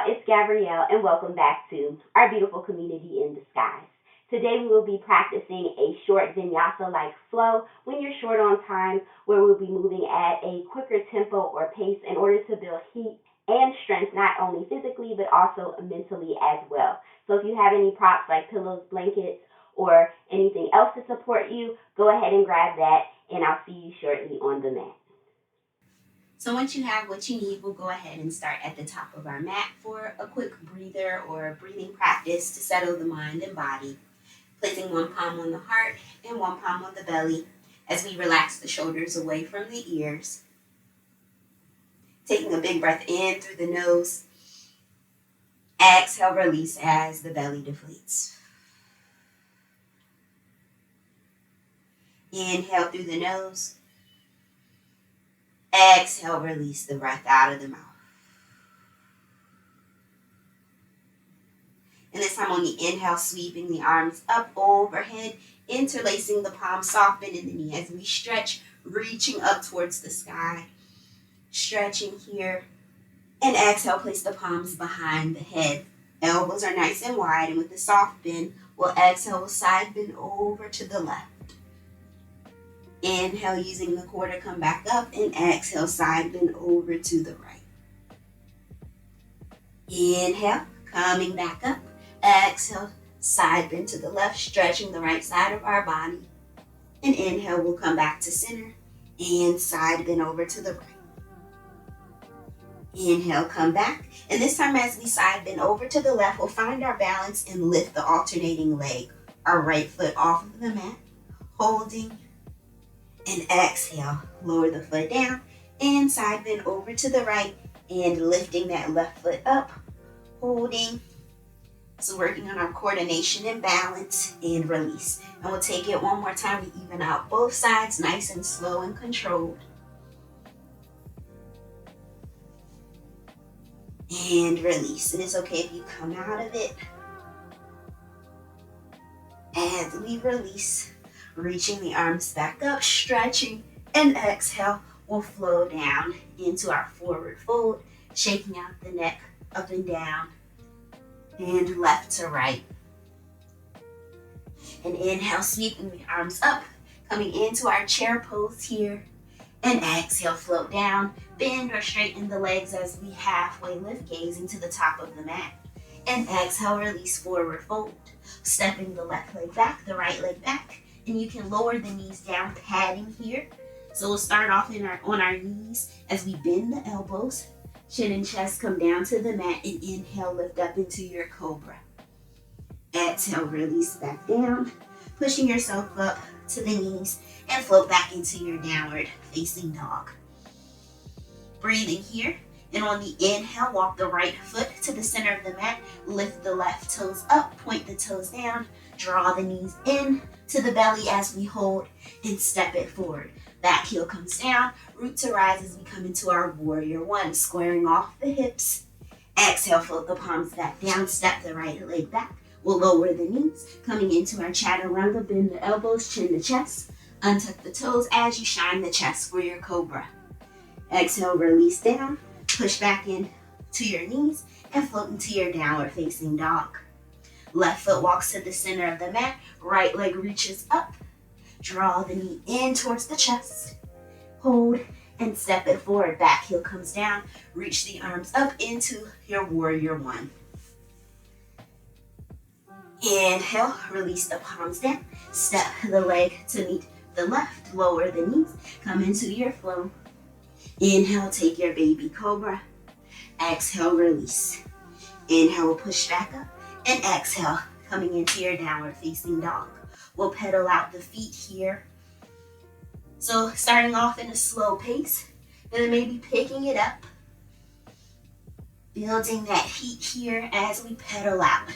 it's Gabrielle, and welcome back to our beautiful community in disguise. Today we will be practicing a short vinyasa-like flow when you're short on time, where we'll be moving at a quicker tempo or pace in order to build heat and strength, not only physically but also mentally as well. So if you have any props like pillows, blankets, or anything else to support you, go ahead and grab that, and I'll see you shortly on the mat. So once you have what you need, we'll go ahead and start at the top of our mat for a quick breather or breathing practice to settle the mind and body. Placing one palm on the heart and one palm on the belly as we relax the shoulders away from the ears. Taking a big breath in through the nose. Exhale, release as the belly deflates. Inhale through the nose. Exhale, release the breath out of the mouth. And this time on the inhale, sweeping the arms up overhead, interlacing the palms, soft bend in the knee as we stretch, reaching up towards the sky. Stretching here. And exhale, place the palms behind the head. Elbows are nice and wide, and with the soft bend, we'll exhale, we'll side bend over to the left. Inhale, using the core to come back up, and exhale, side bend over to the right. Inhale, coming back up. Exhale, side bend to the left, stretching the right side of our body. And inhale, we'll come back to center and side bend over to the right. Inhale, come back. And this time as we side bend over to the left, we'll find our balance and lift the alternating leg. Our right foot off of the mat, holding. And exhale, lower the foot down and side bend over to the right and lifting that left foot up, holding. So working on our coordination and balance and release. And we'll take it one more time to even out both sides, nice and slow and controlled. And release. And it's okay if you come out of it. As we release, reaching the arms back up, stretching, and exhale, we'll flow down into our forward fold, shaking out the neck up and down, and left to right. And inhale, sweeping the arms up, coming into our chair pose here, and exhale, float down, bend or straighten the legs as we halfway lift, gazing to the top of the mat. And exhale, release, forward fold, stepping the left leg back, the right leg back. And you can lower the knees down, padding here. So we'll start off on our knees as we bend the elbows. Chin and chest come down to the mat, and inhale, lift up into your cobra. Exhale, release back down, pushing yourself up to the knees and float back into your downward facing dog. Breathing here. And on the inhale, walk the right foot to the center of the mat, lift the left toes up, point the toes down, draw the knees in to the belly as we hold and step it forward. Back heel comes down, root to rise as we come into our warrior one, squaring off the hips. Exhale, float the palms back down, step the right leg back. We'll lower the knees, coming into our chaturanga, bend the elbows, chin to chest, untuck the toes as you shine the chest for your cobra. Exhale, release down. Push back in to your knees and float into your downward facing dog. Left foot walks to the center of the mat. Right leg reaches up. Draw the knee in towards the chest. Hold and step it forward. Back heel comes down. Reach the arms up into your warrior one. Inhale, release the palms down. Step the leg to meet the left. Lower the knees. Come into your flow. Inhale, take your baby cobra. Exhale, release. Inhale, we'll push back up. And exhale, coming into your downward facing dog. We'll pedal out the feet here. So starting off in a slow pace, and then maybe picking it up. Building that heat here as we pedal out.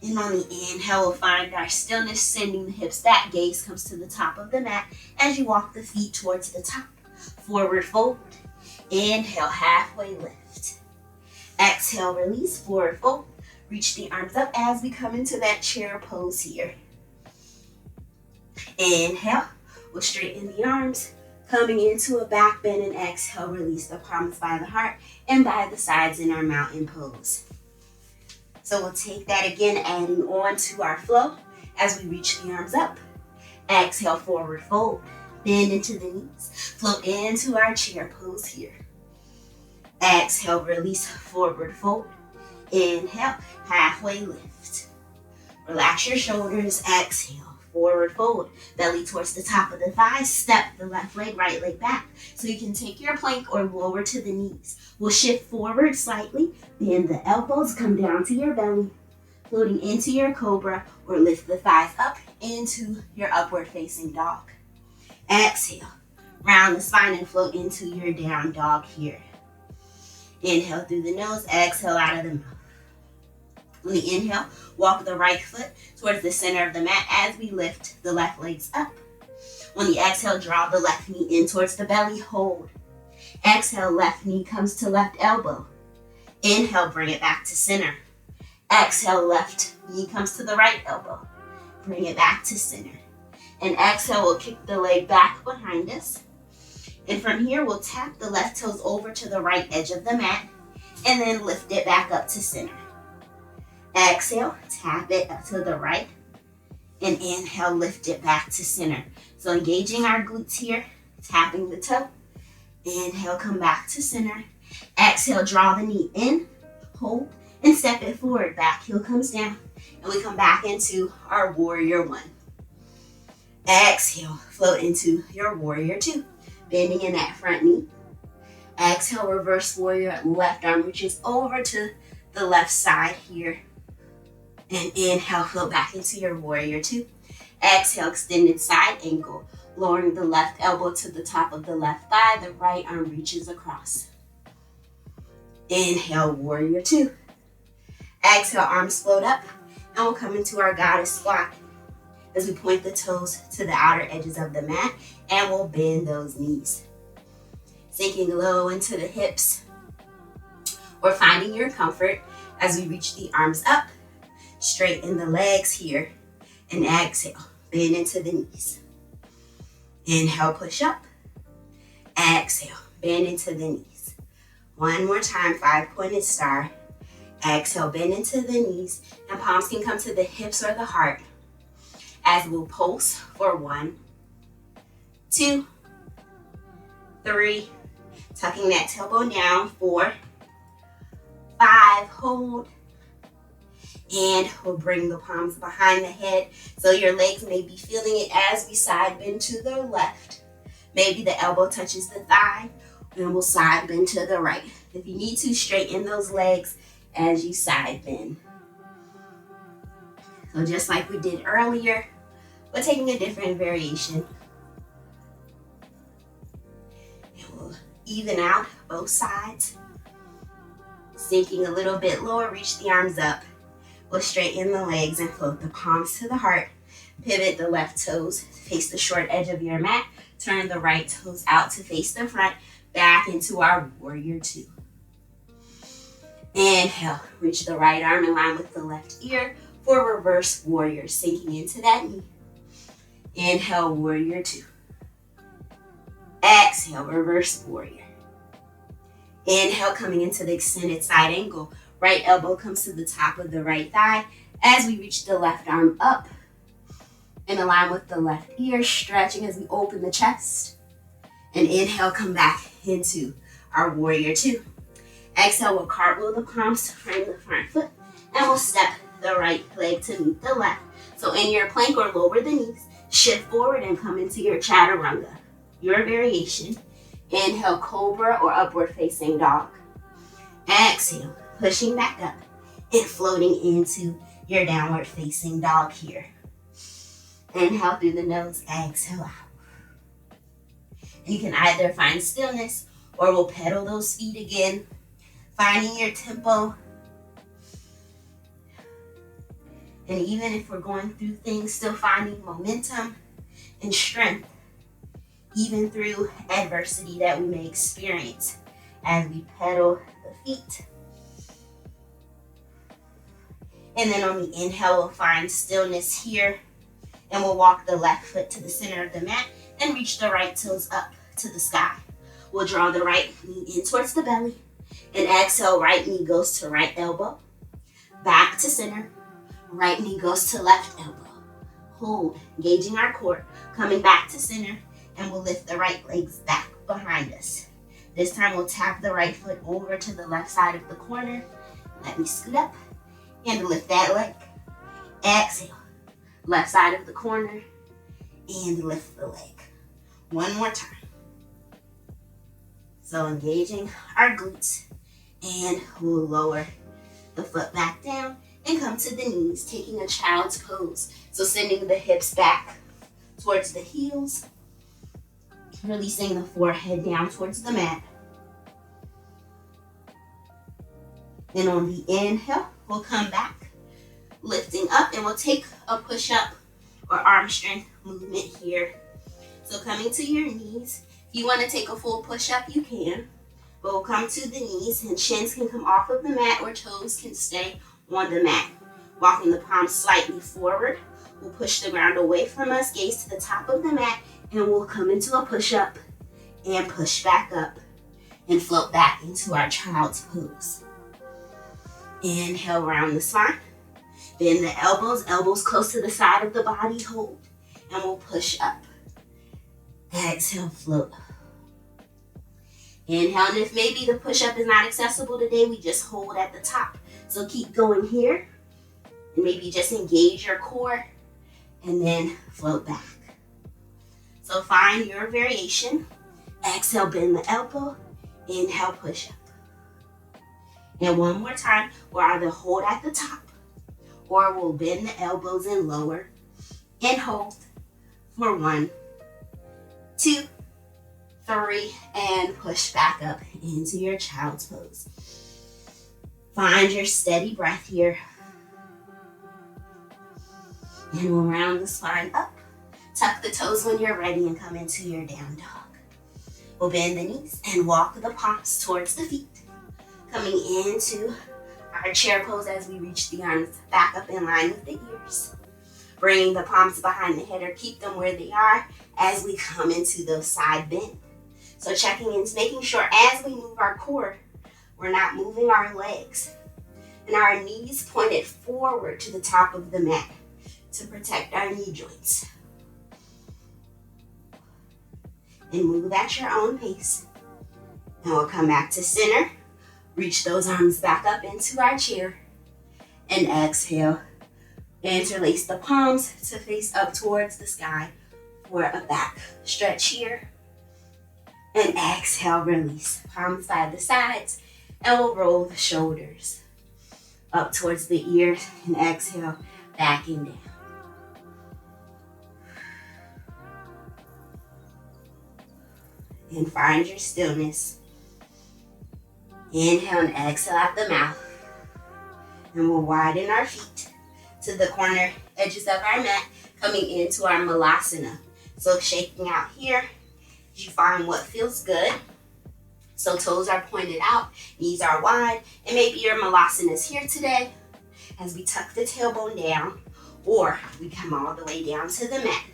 And on the inhale, we'll find our stillness, sending the hips back. Gaze comes to the top of the mat as you walk the feet towards the top. Forward fold. Inhale, halfway lift. Exhale, release, forward fold. Reach the arms up as we come into that chair pose here. Inhale, we'll straighten the arms, Coming into a back bend and exhale, release the palms by the heart and by the sides in our mountain pose. So we'll take that again, adding on to our flow as we reach the arms up. Exhale, forward fold, bend into the knees, float into our chair pose here. Exhale, release, forward fold. Inhale, halfway lift. Relax your shoulders, exhale. Forward fold, belly towards the top of the thighs, step the left leg, right leg back. So you can take your plank or lower to the knees. We'll shift forward slightly, bend the elbows, come down to your belly, floating into your cobra, or lift the thighs up into your upward facing dog. Exhale, round the spine and float into your down dog here. Inhale through the nose, exhale out of the mouth. On the inhale, walk the right foot towards the center of the mat as we lift the left legs up. On the exhale, draw the left knee in towards the belly, hold. Exhale, left knee comes to left elbow. Inhale, bring it back to center. Exhale, left knee comes to the right elbow. Bring it back to center. And exhale, we'll kick the leg back behind us. And from here, we'll tap the left toes over to the right edge of the mat and then lift it back up to center. Exhale, tap it up to the right, and inhale, lift it back to center. So engaging our glutes here, tapping the toe. Inhale, come back to center. Exhale, draw the knee in, hold, and step it forward. Back heel comes down, and we come back into our warrior one. Exhale, float into your warrior two, bending in that front knee. Exhale, reverse warrior, left arm reaches over to the left side here. And inhale, float back into your warrior two. Exhale, extended side angle, lowering the left elbow to the top of the left thigh. The right arm reaches across. Inhale, warrior two. Exhale, arms float up, and we'll come into our goddess squat as we point the toes to the outer edges of the mat, and we'll bend those knees. Sinking low into the hips, or finding your comfort as we reach the arms up. Straighten the legs here, and exhale, bend into the knees. Inhale, push up. Exhale, bend into the knees. One more time, 5-pointed star. Exhale, bend into the knees, and palms can come to the hips or the heart as we'll pulse for 1, 2, 3, tucking that tailbone down, 4, 5, hold. And we'll bring the palms behind the head. So your legs may be feeling it as we side bend to the left. Maybe the elbow touches the thigh, and we'll side bend to the right. If you need to, straighten those legs as you side bend. So just like we did earlier, we're taking a different variation. And we'll even out both sides. Sinking a little bit lower, reach the arms up. We'll straighten the legs and float the palms to the heart. Pivot the left toes, face the short edge of your mat. Turn the right toes out to face the front, back into our warrior two. Inhale, reach the right arm in line with the left ear for reverse warrior, sinking into that knee. Inhale, warrior two. Exhale, reverse warrior. Inhale, coming into the extended side angle. Right elbow comes to the top of the right thigh as we reach the left arm up and align with the left ear, stretching as we open the chest. And inhale, come back into our warrior two. Exhale, we'll cartwheel the palms to frame the front foot, and we'll step the right leg to meet the left. So in your plank or lower the knees, shift forward and come into your chaturanga, your variation. Inhale, cobra or upward facing dog. Exhale, pushing back up and floating into your downward facing dog here. Inhale through the nose, exhale out. You can either find stillness or we'll pedal those feet again, finding your tempo. And even if we're going through things, still finding momentum and strength, even through adversity that we may experience as we pedal the feet. And then on the inhale, we'll find stillness here. And we'll walk the left foot to the center of the mat and reach the right toes up to the sky. We'll draw the right knee in towards the belly. And exhale, right knee goes to right elbow. Back to center. Right knee goes to left elbow. Hold, engaging our core, coming back to center, and we'll lift the right legs back behind us. This time we'll tap the right foot over to the left side of the corner. Let me scoot up and lift that leg. Exhale, left side of the corner, and lift the leg. One more time. So engaging our glutes, and we'll lower the foot back down and come to the knees, taking a child's pose. So sending the hips back towards the heels, releasing the forehead down towards the mat. And on the inhale, we'll come back, lifting up, and we'll take a push-up or arm strength movement here. So coming to your knees. If you want to take a full push-up, you can. But we'll come to the knees, and shins can come off of the mat or toes can stay on the mat. Walking the palms slightly forward. We'll push the ground away from us, gaze to the top of the mat, and we'll come into a push-up and push back up and float back into our child's pose. Inhale, round the spine. Bend the elbows close to the side of the body, hold, and we'll push up. Exhale, float. Inhale, and if maybe the push-up is not accessible today, we just hold at the top. So keep going here, and maybe just engage your core, and then float back. So find your variation. Exhale, bend the elbow. Inhale, push up. And one more time, we'll either hold at the top, or we'll bend the elbows and lower, and hold for 1, 2, 3, and push back up into your child's pose. Find your steady breath here. And we'll round the spine up. Tuck the toes when you're ready and come into your down dog. We'll bend the knees and walk the palms towards the feet. Coming into our chair pose as we reach the arms back up in line with the ears. Bringing the palms behind the head or keep them where they are as we come into those side bend. So checking in, making sure as we move our core, we're not moving our legs. And our knees pointed forward to the top of the mat to protect our knee joints. And move at your own pace. And we'll come back to center. Reach those arms back up into our chair. And exhale. Interlace the palms to face up towards the sky for a back stretch here. And exhale, release. Palms by the sides. And we'll roll the shoulders up towards the ears. And exhale, back and down. And find your stillness. Inhale and exhale out the mouth. And we'll widen our feet to the corner edges of our mat, coming into our malasana. So shaking out here, you find what feels good. So toes are pointed out, knees are wide, and maybe your malasana is here today as we tuck the tailbone down, or we come all the way down to the mat.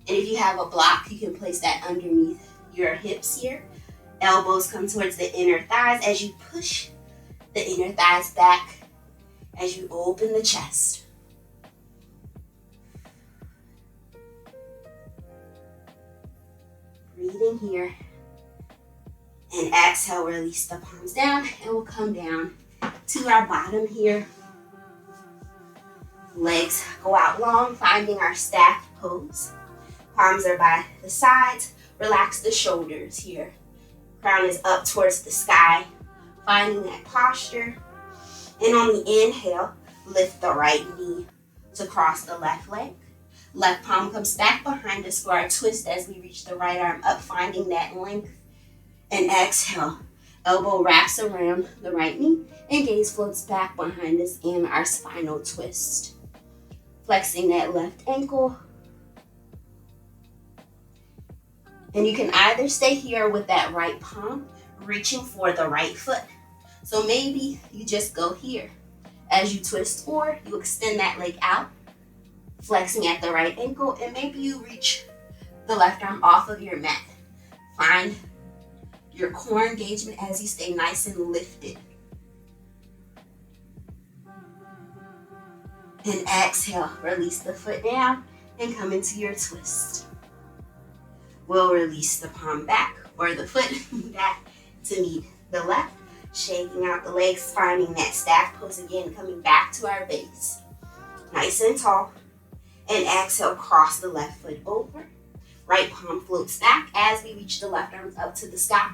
And if you have a block, you can place that underneath your hips here. Elbows come towards the inner thighs as you push the inner thighs back as you open the chest. Breathing here. And exhale, release the palms down, and we'll come down to our bottom here. Legs go out long, finding our staff pose. Palms are by the sides. Relax the shoulders here. Crown is up towards the sky, finding that posture. And on the inhale, lift the right knee to cross the left leg. Left palm comes back behind us for our twist as we reach the right arm up, finding that length. And exhale, elbow wraps around the right knee and gaze floats back behind us in our spinal twist. Flexing that left ankle. And you can either stay here with that right palm, reaching for the right foot. So maybe you just go here as you twist, or you extend that leg out, flexing at the right ankle, and maybe you reach the left arm off of your mat. Find your core engagement as you stay nice and lifted. And exhale, release the foot down and come into your twist. We'll release the palm back or the foot back to meet the left, shaking out the legs, finding that staff pose again, coming back to our base. Nice and tall. And exhale, cross the left foot over. Right palm floats back as we reach the left arms up to the sky.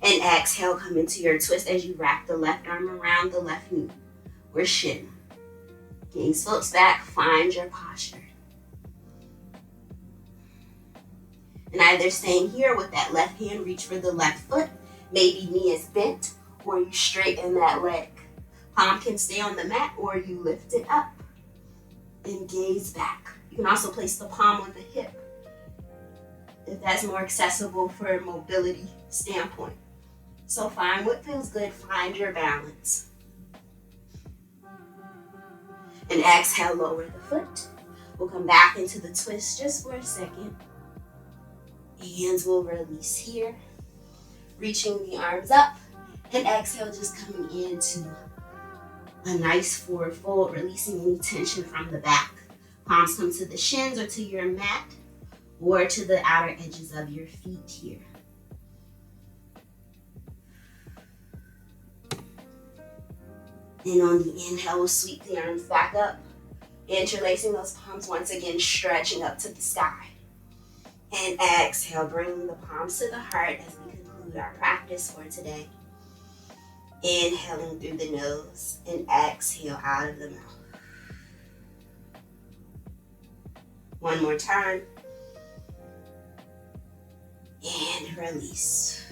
And exhale, come into your twist as you wrap the left arm around the left knee or shin. Gaze floats back, find your posture. And either staying here with that left hand, reach for the left foot. Maybe knee is bent or you straighten that leg. Palm can stay on the mat or you lift it up and gaze back. You can also place the palm on the hip if that's more accessible for a mobility standpoint. So find what feels good, find your balance. And exhale, lower the foot. We'll come back into the twist just for a second. Hands will release here. Reaching the arms up. And exhale, just coming into a nice forward fold, releasing any tension from the back. Palms come to the shins or to your mat or to the outer edges of your feet here. And on the inhale, we'll sweep the arms back up, interlacing those palms once again, stretching up to the sky. And exhale, bringing the palms to the heart as we conclude our practice for today. Inhaling through the nose and exhale out of the mouth. One more time. And release.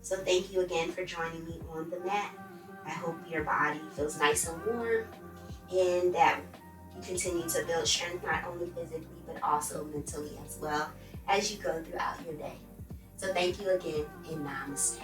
So thank you again for joining me on the mat. I hope your body feels nice and warm and that you continue to build strength not only physically but also mentally as well as you go throughout your day. So thank you again and namaste.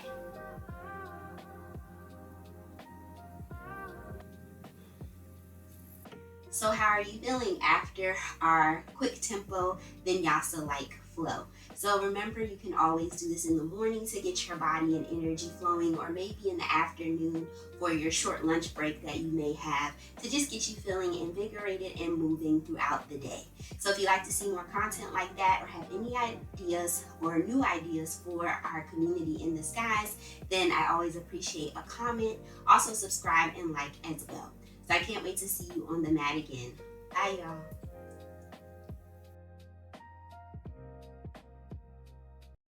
So how are you feeling after our quick tempo vinyasa-like flow? So remember, you can always do this in the morning to get your body and energy flowing, or maybe in the afternoon for your short lunch break that you may have to just get you feeling invigorated and moving throughout the day. So if you'd like to see more content like that or have any ideas or new ideas for our community in the skies, then I always appreciate a comment. Also subscribe and like as well. So I can't wait to see you on the mat again. Bye, y'all.